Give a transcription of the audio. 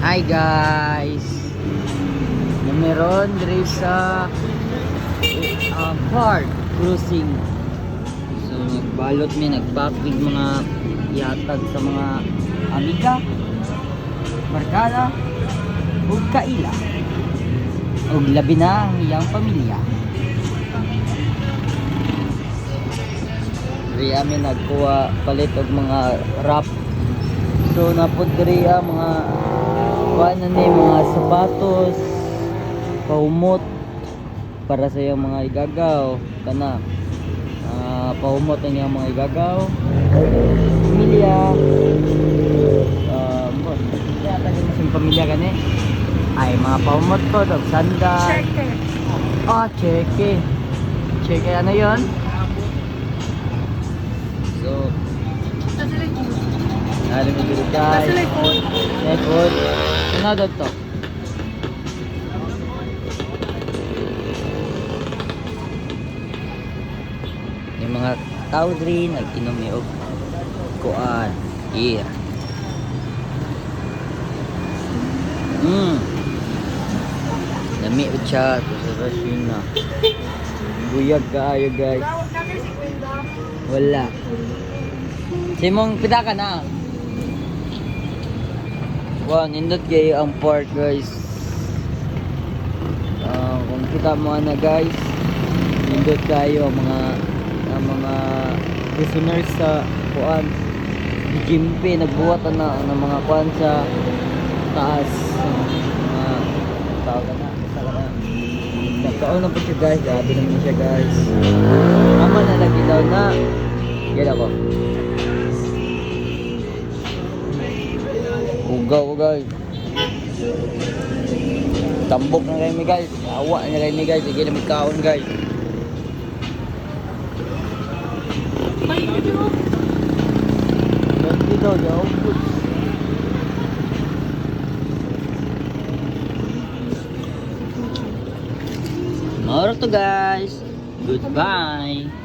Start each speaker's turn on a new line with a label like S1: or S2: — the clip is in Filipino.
S1: Hi guys! Meron diri sa park cruising. So nagbalot mi, nagpakig mga yatag sa mga amiga, barkada, ug kaila. Ug labi na ang iyang pamilya. Diri amin nagkuha palit og mga wrap. So napod diri mga ano ni mga sapatos, paumot para sa iyang mga igagaw kana paumot ang iyang mga igagaw pamilya kaya tayo masing pamilya kani ay mga paumot ko dog sandal cheque ano yon so alam mo dito guys likod ano to yung mga tao diri nag-inom ni og kuan beer lami ud siya to sa Rosina buyag kaayo guys wala simong pita ka na wow nindot kayo ang park guys kung kita mo na guys nindot kayo ang mga listeners sa kuan di Jimpe nagbuhat na ng mga kuan sa taas mga tao na nagkaon na po siya guys grabe naman siya guys naman na lagi daw na yan ako ugaw guys tambok na kayo mi guys awa na kayo mi guys sige na may kaon guys dito jauh Moro to guys goodbye